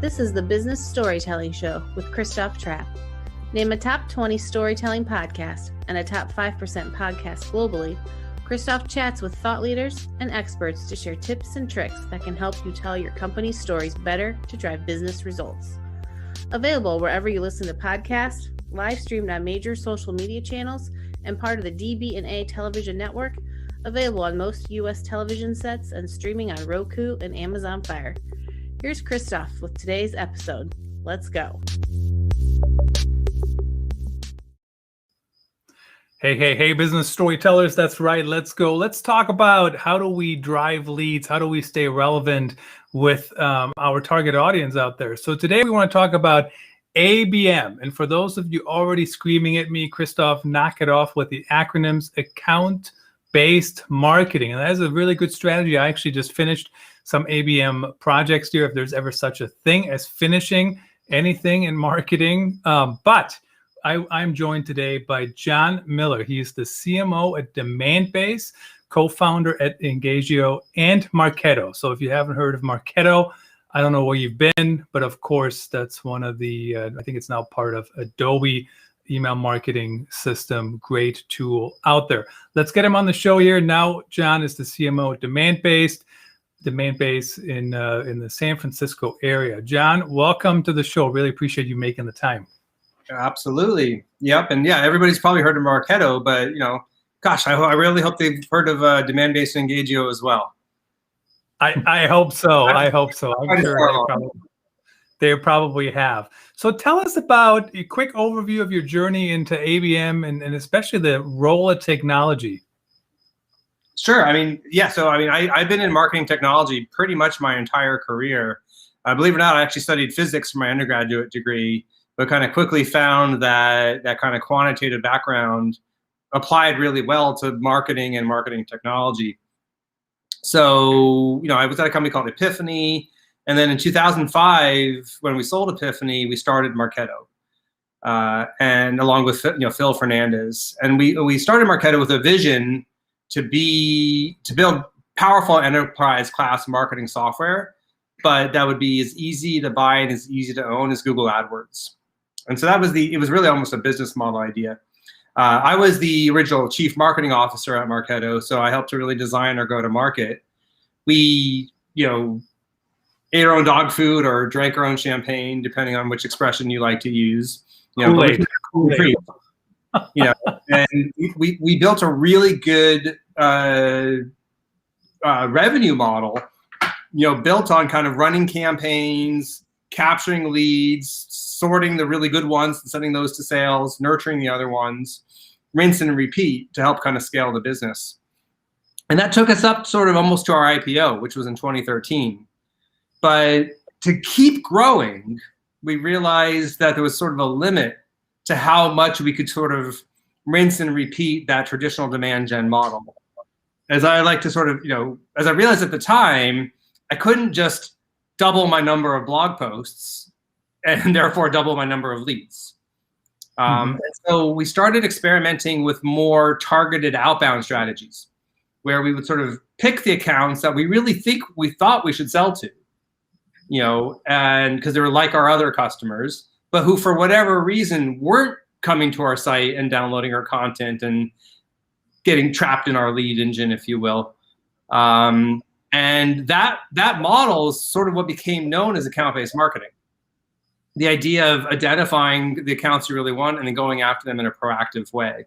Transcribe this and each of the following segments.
This is the Business Storytelling Show with Christoph Trapp. Name a top 20 storytelling podcast and a top 5% podcast globally. Christoph chats with thought leaders and experts to share tips and tricks that can help you tell your company's stories better to drive business results. Available wherever you listen to podcasts, live streamed on major social media channels, and part of the DB&A television network, available on most U.S. television sets and streaming on Roku and Amazon Fire. Here's Christoph with today's episode. Let's go. Hey, business storytellers. That's right. Let's go. Let's talk about how do we drive leads? How do we stay relevant with our target audience out there? So today we want to talk about ABM. And for those of you already screaming at me, Christoph, knock it off with the acronyms, Account-Based Marketing. And that is a really good strategy. I actually just finished some ABM projects here, if there's ever such a thing as finishing anything in marketing. But I'm joined today by Jon Miller. He is the CMO at Demandbase, co-founder at Engagio and Marketo. So if you haven't heard of Marketo, I don't know where you've been, but of course, that's one of the, I think it's now part of Adobe email marketing system. Great tool out there. Let's get him on the show here. Now, Jon is the CMO at Demandbase in the San Francisco area. Jon, welcome to the show. Really appreciate you making the time. Absolutely. Yep. And yeah, everybody's probably heard of Marketo, but gosh, I really hope they've heard of Demandbase and Engagio as well. I hope so. I'm sure they probably have. So tell us about a quick overview of your journey into ABM and especially the role of technology. Sure. I've been in marketing technology pretty much my entire career. Believe it or not, I actually studied physics for my undergraduate degree, but kind of quickly found that kind of quantitative background applied really well to marketing and marketing technology. So, I was at a company called Epiphany. And then in 2005, when we sold Epiphany, we started Marketo, and along with Phil Fernandez. And we started Marketo with a vision to build powerful enterprise class marketing software, but that would be as easy to buy and as easy to own as Google AdWords. And so it was really almost a business model idea. I was the original chief marketing officer at Marketo, so I helped to really design our go-to-market. We, ate our own dog food or drank our own champagne, depending on which expression you like to use. Kool-Aid. And we built a really good revenue model, built on kind of running campaigns, capturing leads, sorting the really good ones and sending those to sales, nurturing the other ones, rinse and repeat to help kind of scale the business. And that took us up sort of almost to our IPO, which was in 2013. But to keep growing, we realized that there was sort of a limit to how much we could sort of rinse and repeat that traditional demand gen model. As I like to sort of, as I realized at the time, I couldn't just double my number of blog posts and therefore double my number of leads. And so we started experimenting with more targeted outbound strategies where we would sort of pick the accounts that we really thought we should sell to, and because they were like our other customers, but who for whatever reason weren't coming to our site and downloading our content and getting trapped in our lead engine, if you will. And that model is sort of what became known as account-based marketing. The idea of identifying the accounts you really want and then going after them in a proactive way.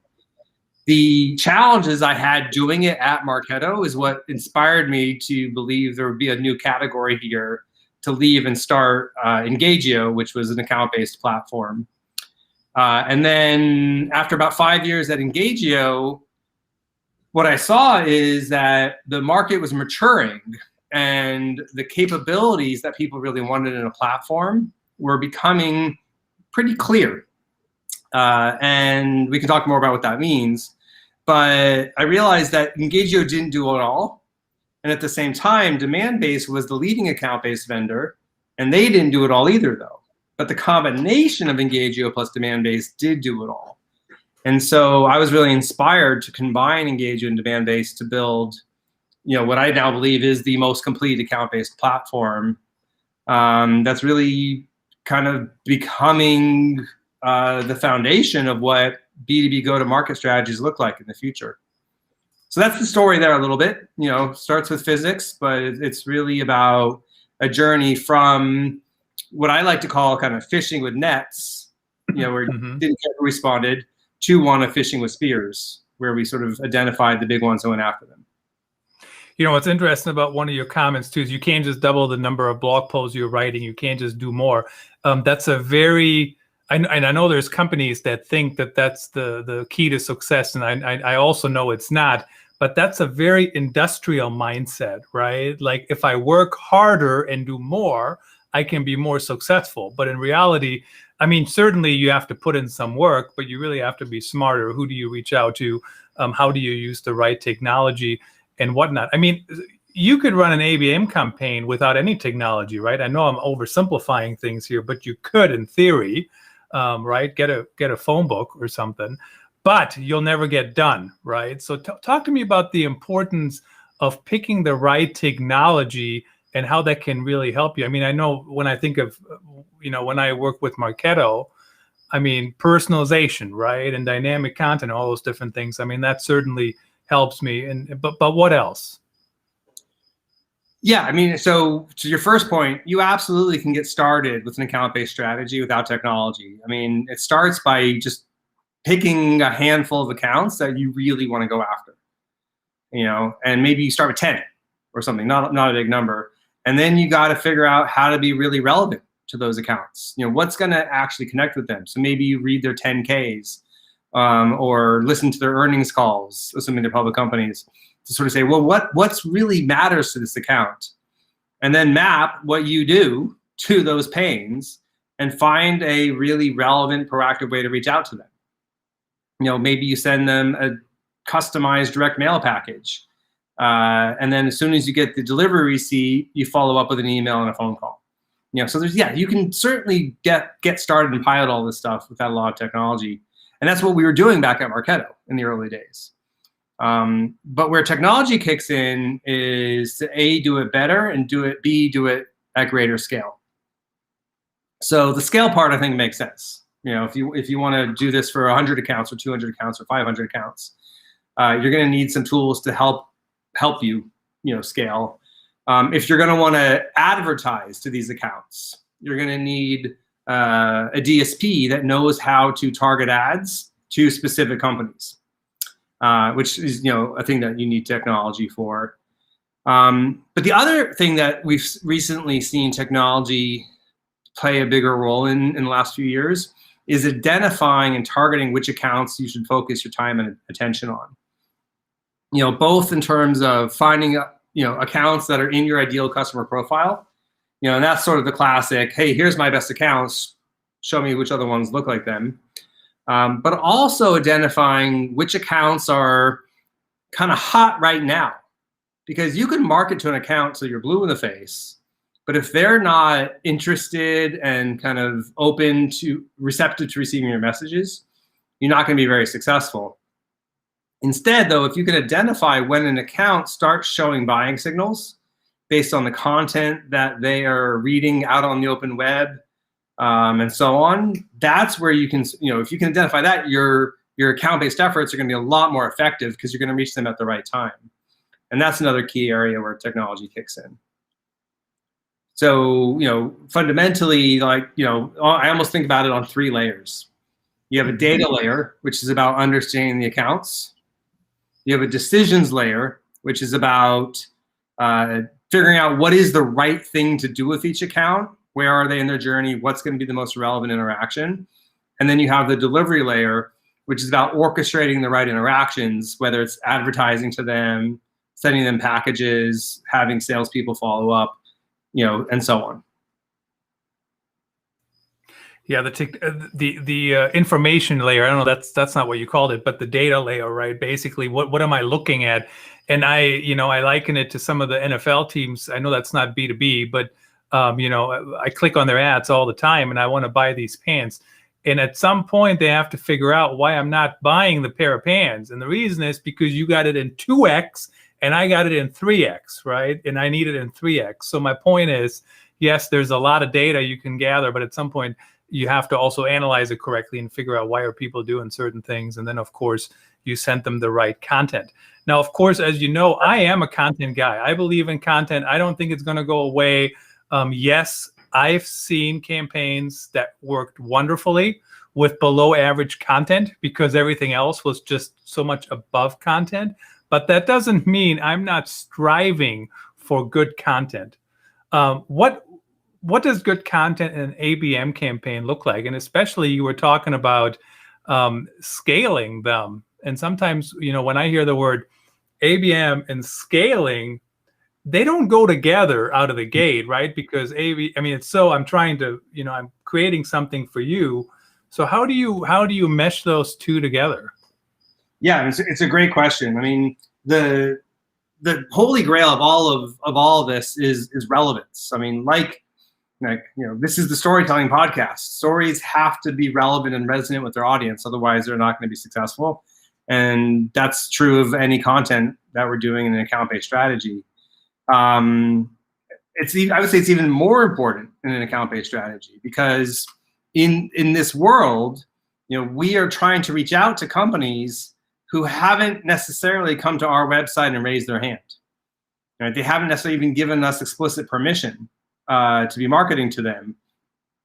The challenges I had doing it at Marketo is what inspired me to believe there would be a new category here to leave and start Engagio, which was an account-based platform. And then after about 5 years at Engagio, what I saw is that the market was maturing and the capabilities that people really wanted in a platform were becoming pretty clear. And we can talk more about what that means. But I realized that Engagio didn't do it all. And at the same time, Demandbase was the leading account-based vendor, and they didn't do it all either, though. But the combination of Engagio plus Demandbase did do it all. And so I was really inspired to combine Engagio and Demandbase to build, what I now believe is the most complete account-based platform that's really kind of becoming the foundation of what B2B go-to-market strategies look like in the future. So that's the story there a little bit. Starts with physics, but it's really about a journey from what I like to call kind of fishing with nets, where you didn't get who responded, to one of fishing with spears, where we sort of identified the big ones and went after them. What's interesting about one of your comments too is you can't just double the number of blog posts you're writing. You can't just do more. That's a very, and I know there's companies that think that that's the key to success, and I also know it's not. But that's a very industrial mindset, right? Like if I work harder and do more, I can be more successful. But in reality, I mean, certainly you have to put in some work, but you really have to be smarter. Who do you reach out to? How do you use the right technology and whatnot? I mean, you could run an ABM campaign without any technology, right? I know I'm oversimplifying things here, but you could, in theory, right? Get a phone book or something. But you'll never get done, right? So talk to me about the importance of picking the right technology and how that can really help you. I mean, I know when I think of, when I work with Marketo, I mean, personalization, right? And dynamic content, all those different things. I mean, that certainly helps me. But what else? Yeah, I mean, so to your first point, you absolutely can get started with an account-based strategy without technology. I mean, it starts by just picking a handful of accounts that you really want to go after, and maybe you start with 10 or something, not a big number. And then you got to figure out how to be really relevant to those accounts. What's going to actually connect with them. So maybe you read their 10Ks or listen to their earnings calls, assuming they're public companies, to sort of say, well, what's really matters to this account? And then map what you do to those pains and find a really relevant, proactive way to reach out to them. Maybe you send them a customized direct mail package. And then as soon as you get the delivery receipt, you follow up with an email and a phone call. So you can certainly get started and pilot all this stuff without a lot of technology. And that's what we were doing back at Marketo in the early days. But where technology kicks in is to A, do it better, and B, do it at greater scale. So the scale part, I think, makes sense. If you want to do this for 100 accounts or 200 accounts or 500 accounts, you're going to need some tools to help you, scale. If you're going to want to advertise to these accounts, you're going to need a DSP that knows how to target ads to specific companies, which is a thing that you need technology for. But the other thing that we've recently seen technology play a bigger role in the last few years is identifying and targeting which accounts you should focus your time and attention on. Both in terms of finding accounts that are in your ideal customer profile, and that's sort of the classic, hey, here's my best accounts, show me which other ones look like them. But also identifying which accounts are kind of hot right now, because you can market to an account so you're blue in the face, but if they're not interested and kind of receptive to receiving your messages, you're not going to be very successful. Instead, though, if you can identify when an account starts showing buying signals based on the content that they are reading out on the open web and so on, that's where you can, if you can identify that, your account-based efforts are going to be a lot more effective because you're going to reach them at the right time. And that's another key area where technology kicks in. So, fundamentally, I almost think about it on 3 layers. You have a data layer, which is about understanding the accounts. You have a decisions layer, which is about figuring out what is the right thing to do with each account. Where are they in their journey? What's going to be the most relevant interaction? And then you have the delivery layer, which is about orchestrating the right interactions, whether it's advertising to them, sending them packages, having salespeople follow up, and so on. Yeah, the information layer. I don't know. That's not what you called it, but the data layer, right? Basically, what am I looking at? And I liken it to some of the NFL teams. I know that's not B2B, but I click on their ads all the time, and I want to buy these pants. And at some point, they have to figure out why I'm not buying the pair of pants. And the reason is because you got it in 2x and I got it in 3x, right? And I need it in 3x. So my point is, yes, there's a lot of data you can gather, but at some point you have to also analyze it correctly and figure out why are people doing certain things. And then, of course, you sent them the right content. Now, of course, as you know, I am a content guy. I believe in content. I don't think it's going to go away. Yes, I've seen campaigns that worked wonderfully with below average content because everything else was just so much above content. But that doesn't mean I'm not striving for good content. What does good content in an ABM campaign look like? And especially you were talking about scaling them. And sometimes, when I hear the word ABM and scaling, they don't go together out of the gate, right? Because I'm trying to, I'm creating something for you. So how do you mesh those two together? Yeah, it's a great question. I mean, the holy grail of all of this is relevance. I mean, this is the storytelling podcast. Stories have to be relevant and resonant with their audience, otherwise they're not going to be successful. And that's true of any content that we're doing in an account-based strategy. I would say it's even more important in an account-based strategy because in this world, we are trying to reach out to companies who haven't necessarily come to our website and raised their hand. Right? They haven't necessarily even given us explicit permission to be marketing to them.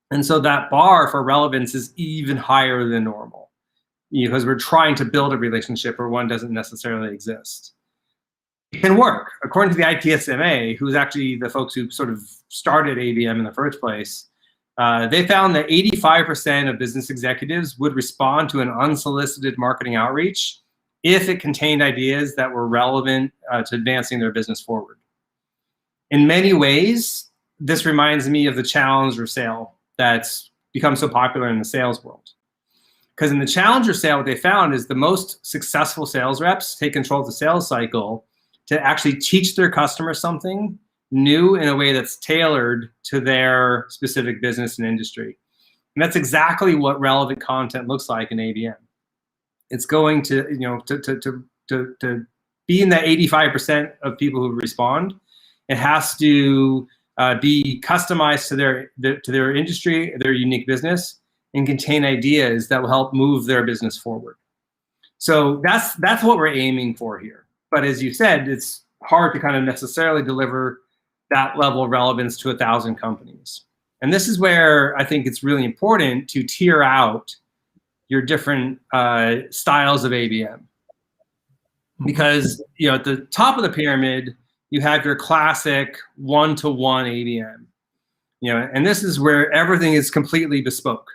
And so that bar for relevance is even higher than normal because we're trying to build a relationship where one doesn't necessarily exist. It can work. According to the ITSMA, who's actually the folks who sort of started ABM in the first place, they found that 85% of business executives would respond to an unsolicited marketing outreach if it contained ideas that were relevant to advancing their business forward. In many ways, this reminds me of the challenger sale that's become so popular in the sales world. Because in the challenger sale, what they found is the most successful sales reps take control of the sales cycle to actually teach their customers something new in a way that's tailored to their specific business and industry. And that's exactly what relevant content looks like in ABM. It's going to, to be in that 85% of people who respond. It has to be customized to their industry, their unique business, and contain ideas that will help move their business forward. So that's what we're aiming for here. But as you said, it's hard to kind of necessarily deliver that level of relevance to 1,000 companies. And this is where I think it's really important to tier out your different styles of ABM. Because at the top of the pyramid, you have your classic one-to-one ABM. And this is where everything is completely bespoke.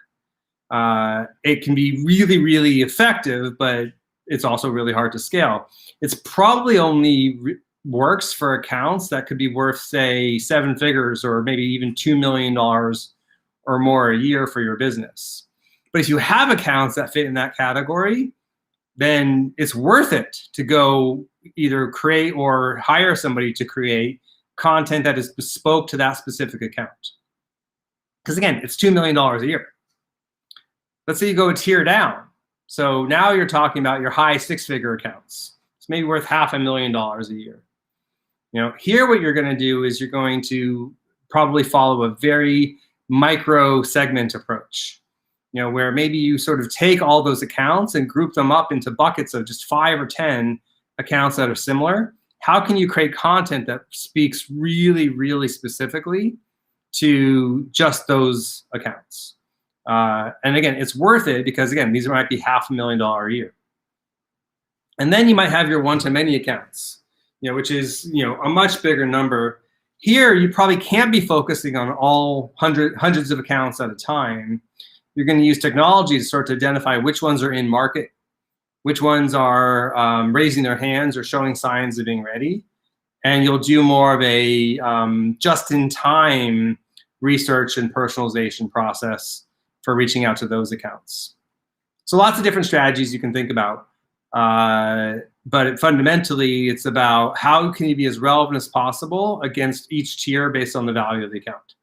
It can be really, really effective, but it's also really hard to scale. It's probably only works for accounts that could be worth, say, 7 figures or maybe even $2 million or more a year for your business. But if you have accounts that fit in that category, then it's worth it to go either create or hire somebody to create content that is bespoke to that specific account. Because again, it's $2 million a year. Let's say you go a tier down. So now you're talking about your high 6-figure accounts. It's maybe worth $500,000 a year. Here what you're going to do is you're going to probably follow a very micro segment approach. Where maybe you sort of take all those accounts and group them up into buckets of just 5 or 10 accounts that are similar. How can you create content that speaks really, really specifically to just those accounts? And again, it's worth it because, again, these might be $500,000 a year. And then you might have your one-to-many accounts, which is, a much bigger number. Here, you probably can't be focusing on all hundreds of accounts at a time. You're going to use technology to sort of identify which ones are in market, which ones are raising their hands or showing signs of being ready. And you'll do more of a just-in-time research and personalization process for reaching out to those accounts. So lots of different strategies you can think about. But fundamentally, it's about how can you be as relevant as possible against each tier based on the value of the account.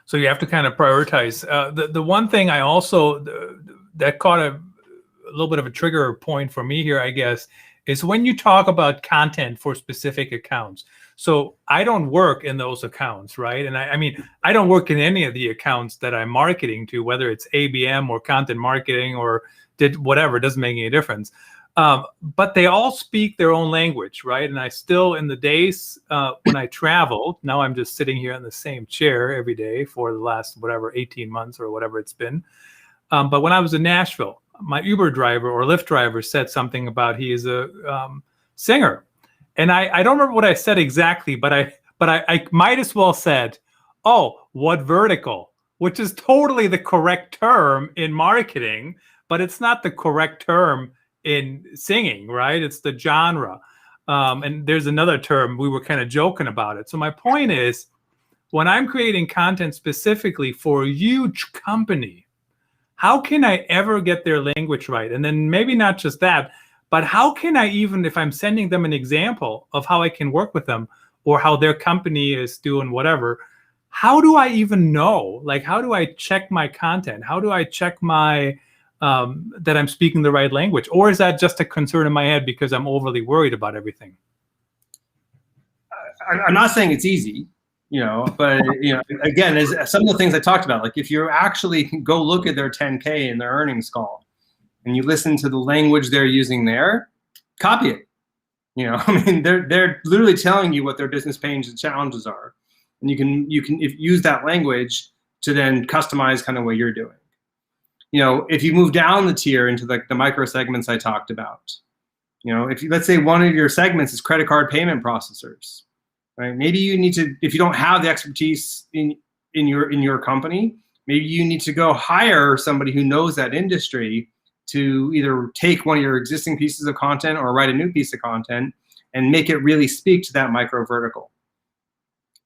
So you have to kind of prioritize. The one thing I also, that caught a little bit of a trigger point for me here, I guess, is when you talk about content for specific accounts. So I don't work in those accounts, right? And I mean, I don't work in any of the accounts that I'm marketing to, whether it's ABM or content marketing or whatever, it doesn't make any difference. But they all speak their own language, right? And I still, in the days when I traveled, now I'm just sitting here in the same chair every day for the last, 18 months or whatever it's been. But when I was in Nashville, my Uber driver or Lyft driver said something about he is a singer. And I don't remember what I said exactly, but I might as well said, oh, what vertical, which is totally the correct term in marketing, but it's not the correct term in singing, right? It's the genre. And there's another term, we were kind of joking about it. So my point is, when I'm creating content specifically for a huge company, how can I ever get their language right? And then maybe not just that, but how can I even, if I'm sending them an example of how I can work with them or how their company is doing whatever, how do I even know? Like, how do I check my content? How do I check my that I'm speaking the right language? Or is that just a concern in my head because I'm overly worried about everything? I'm not saying it's easy, but again, as some of the things I talked about, like if you actually go look at their 10K and their earnings call, and you listen to the language they're using there, copy it. I mean, they're literally telling you what their business pains and challenges are, and you can use that language to then customize kind of what you're doing. If you move down the tier into the micro segments I talked about, if let's say one of your segments is credit card payment processors, right? Maybe you need to, if you don't have the expertise in your company, maybe you need to go hire somebody who knows that industry to either take one of your existing pieces of content or write a new piece of content and make it really speak to that micro vertical.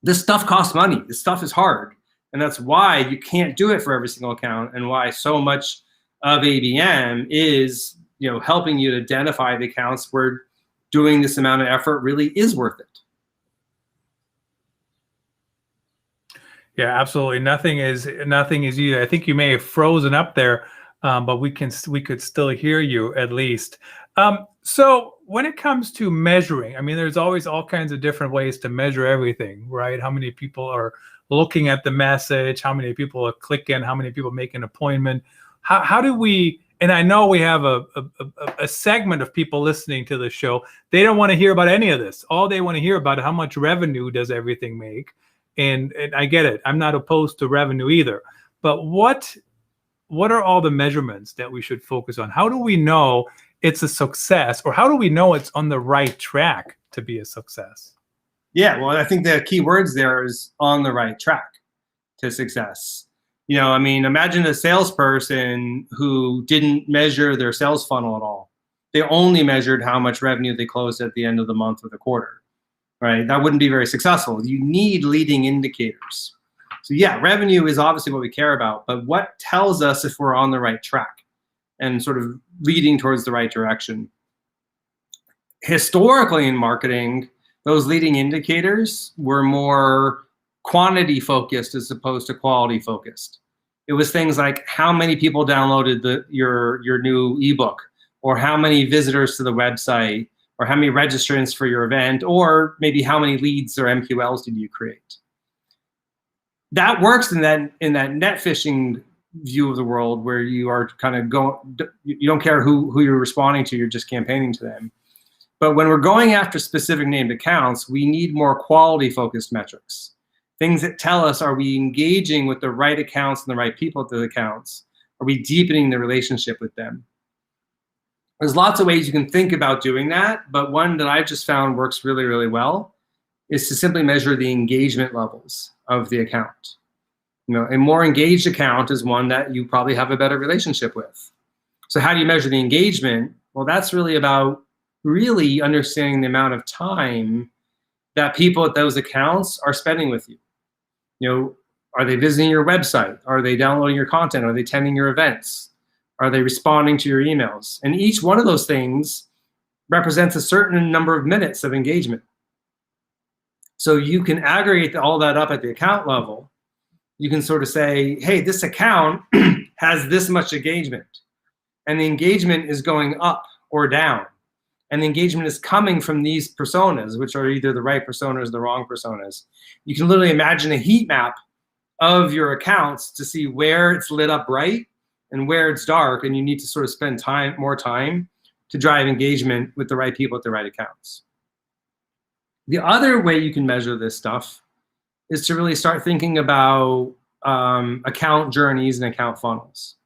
This stuff costs money. This stuff is hard. And that's why you can't do it for every single account, and why so much of ABM is, helping you to identify the accounts where doing this amount of effort really is worth it. Yeah, absolutely. Nothing is easy. I think you may have frozen up there, but we could still hear you at least. So when it comes to measuring, I mean, there's always all kinds of different ways to measure everything, right? How many people are looking at the message? How many people are clicking? How many people make an appointment? How do we? And I know we have a segment of people listening to the show. They don't want to hear about any of this. All they want to hear about is how much revenue does everything make. And I get it. I'm not opposed to revenue either. But what are all the measurements that we should focus on? How do we know it's a success, or how do we know it's on the right track to be a success? Yeah, well, I think the key words there is on the right track to success. I mean, imagine a salesperson who didn't measure their sales funnel at all. They only measured how much revenue they closed at the end of the month or the quarter, right? That wouldn't be very successful. You need leading indicators. So yeah, revenue is obviously what we care about, but what tells us if we're on the right track and sort of leading towards the right direction? Historically in marketing, those leading indicators were more quantity focused as opposed to quality focused. It was things like how many people downloaded your new ebook, or how many visitors to the website, or how many registrants for your event, or maybe how many leads or MQLs did you create. That works in that net fishing view of the world, where you are kind of you don't care who you're responding to, you're just campaigning to them. But when we're going after specific named accounts, we need more quality focused metrics. Things that tell us, are we engaging with the right accounts and the right people at the accounts? Are we deepening the relationship with them? There's lots of ways you can think about doing that, but one that I've just found works really, really well is to simply measure the engagement levels of the account. A more engaged account is one that you probably have a better relationship with. So how do you measure the engagement? Well, that's really about really understanding the amount of time that people at those accounts are spending with you. Are they visiting your website? Are they downloading your content? Are they attending your events? Are they responding to your emails? And each one of those things represents a certain number of minutes of engagement. So you can aggregate all that up at the account level. You can sort of say, hey, this account has this much engagement, and the engagement is going up or down. and the engagement is coming from these personas, which are either the right personas or the wrong personas, you can literally imagine a heat map of your accounts to see where it's lit up bright and where it's dark, and you need to sort of spend more time to drive engagement with the right people at the right accounts. The other way you can measure this stuff is to really start thinking about account journeys and account funnels.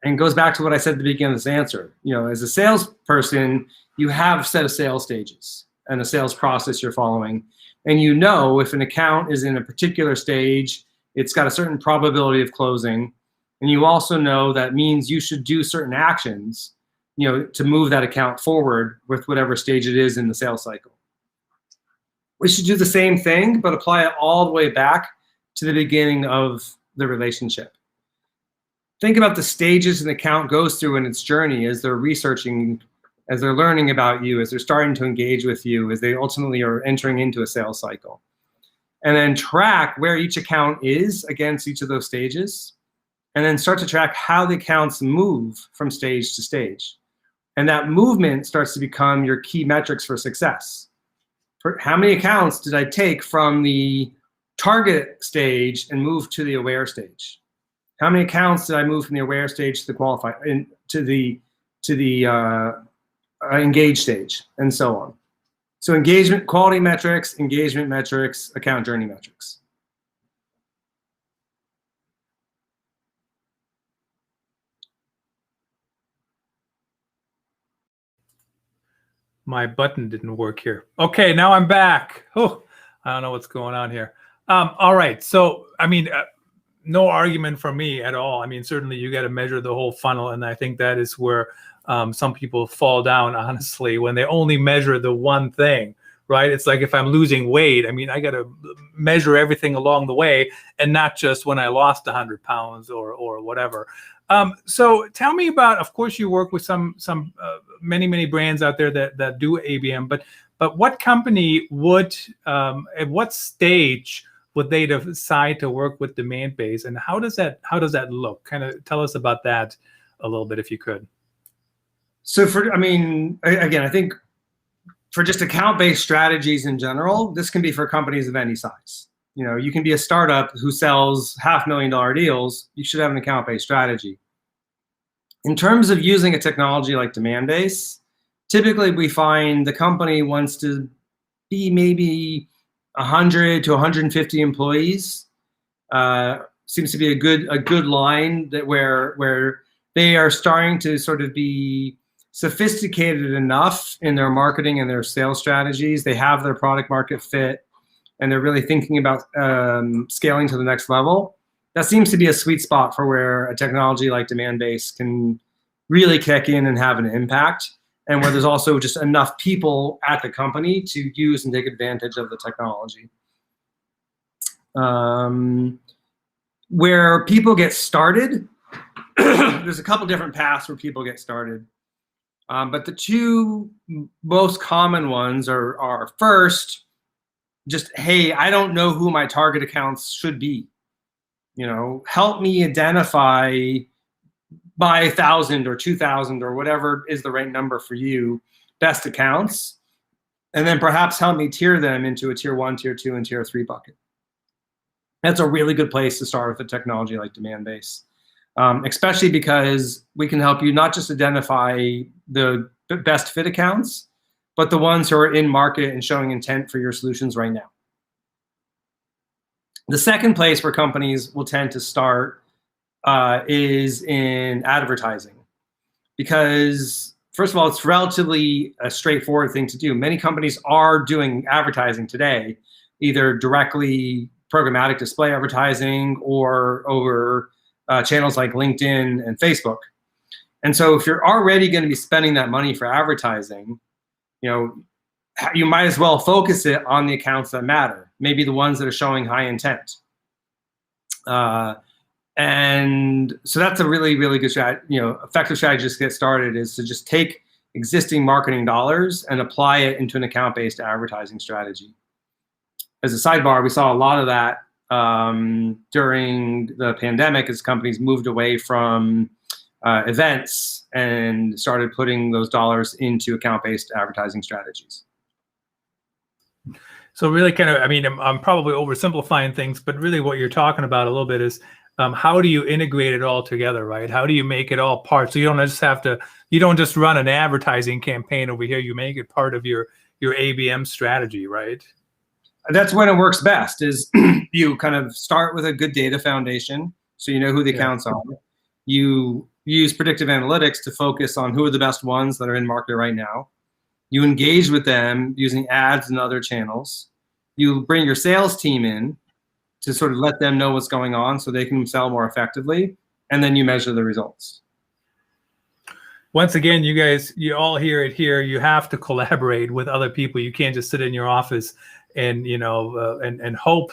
And it goes back to what I said at the beginning of this answer. As a salesperson, you have a set of sales stages and a sales process you're following. And if an account is in a particular stage, it's got a certain probability of closing. And you also know that means you should do certain actions, to move that account forward with whatever stage it is in the sales cycle. We should do the same thing, but apply it all the way back to the beginning of the relationship. Think about the stages an account goes through in its journey as they're researching, as they're learning about you, as they're starting to engage with you, as they ultimately are entering into a sales cycle. And then track where each account is against each of those stages, and then start to track how the accounts move from stage to stage. And that movement starts to become your key metrics for success. How many accounts did I take from the target stage and move to the aware stage? How many accounts did I move from the aware stage to the qualified, to the engaged stage, and so on? So engagement, quality metrics, engagement metrics, account journey metrics. My button didn't work here. Okay, now I'm back. Oh, I don't know what's going on here. All right, so no argument from me at all. Certainly you got to measure the whole funnel, and I think that is where some people fall down, honestly, when they only measure the one thing, right? It's like if I'm losing weight, I got to measure everything along the way, and not just when I lost 100 pounds or whatever. So tell me about, of course, you work with some many brands out there that do ABM, but what company would, at what stage would they decide to work with Demandbase, and how does that look? Kind of tell us about that a little bit, if you could. So again, I think for just account-based strategies in general, this can be for companies of any size. You can be a startup who sells $500,000 deals. You should have an account-based strategy. In terms of using a technology like Demandbase, typically we find the company wants to be maybe 100 to 150 employees. Seems to be a good line that where they are starting to sort of be sophisticated enough in their marketing and their sales strategies. They have their product market fit, and they're really thinking about scaling to the next level. That seems to be a sweet spot for where a technology like Demandbase can really kick in and have an impact, and where there's also just enough people at the company to use and take advantage of the technology. Where people get started, there's a couple different paths where people get started. But the two most common ones are first, just, hey, I don't know who my target accounts should be. Help me identify by 1,000 or 2,000 or whatever is the right number for you, best accounts, and then perhaps help me tier them into a tier 1, tier 2, and tier 3 bucket. That's a really good place to start with a technology like Demandbase, especially because we can help you not just identify the best fit accounts, but the ones who are in market and showing intent for your solutions right now. The second place where companies will tend to start is in advertising, because first of all, it's relatively a straightforward thing to do. Many companies are doing advertising today, either directly programmatic display advertising or over channels like LinkedIn and Facebook. And so if you're already going to be spending that money for advertising, you might as well focus it on the accounts that matter, maybe the ones that are showing high intent. And so that's a really, really good strategy. Effective strategy just to get started is to just take existing marketing dollars and apply it into an account-based advertising strategy. As a sidebar, we saw a lot of that during the pandemic as companies moved away from events and started putting those dollars into account-based advertising strategies. So really kind of, I mean, I'm probably oversimplifying things, but really what you're talking about a little bit is how do you integrate it all together, right? How do you make it all part? So you don't just run an advertising campaign over here. You make it part of your ABM strategy, right? That's when it works best, is you kind of start with a good data foundation so you know who the accounts are. You use predictive analytics to focus on who are the best ones that are in market right now. You engage with them using ads and other channels. You bring your sales team in to sort of let them know what's going on so they can sell more effectively, and then you measure the results. Once again, you guys, you all hear it here. You have to collaborate with other people. You can't just sit in your office and and hope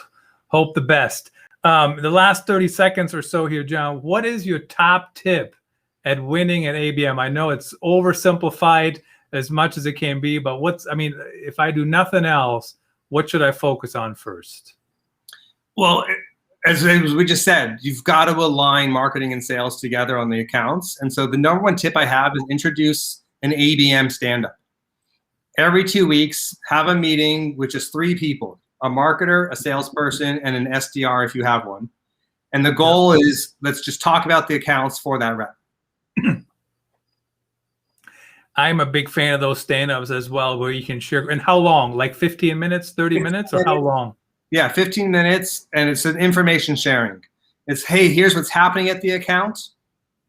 the best. The last 30 seconds or so here, Jon, what is your top tip at winning at ABM? I know it's oversimplified as much as it can be, but if I do nothing else, what should I focus on first? Well, as we just said, you've got to align marketing and sales together on the accounts. And so the number one tip I have is introduce an ABM stand-up. Every 2 weeks, have a meeting with just 3 people, a marketer, a salesperson, and an SDR if you have one. And the goal is, let's just talk about the accounts for that rep. I'm a big fan of those stand-ups as well, where you can share. And how long? Like 15 minutes, 30 minutes, or how long? Yeah, 15 minutes, and it's an information sharing. It's, hey, here's what's happening at the account,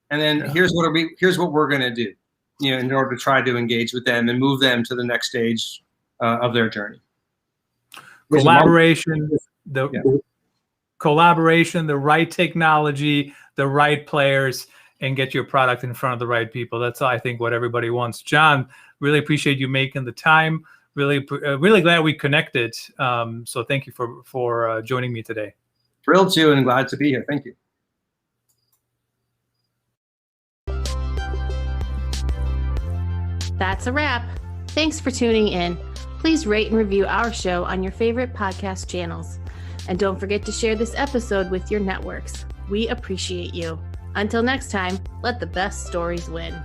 and then here's what we're going to do, in order to try to engage with them and move them to the next stage of their journey. Collaboration, collaboration, the right technology, the right players, and get your product in front of the right people. That's, I think, what everybody wants. Jon, really appreciate you making the time. Really glad we connected. So thank you for joining me today. Thrilled to and glad to be here. Thank you. That's a wrap. Thanks for tuning in. Please rate and review our show on your favorite podcast channels. And don't forget to share this episode with your networks. We appreciate you. Until next time, let the best stories win.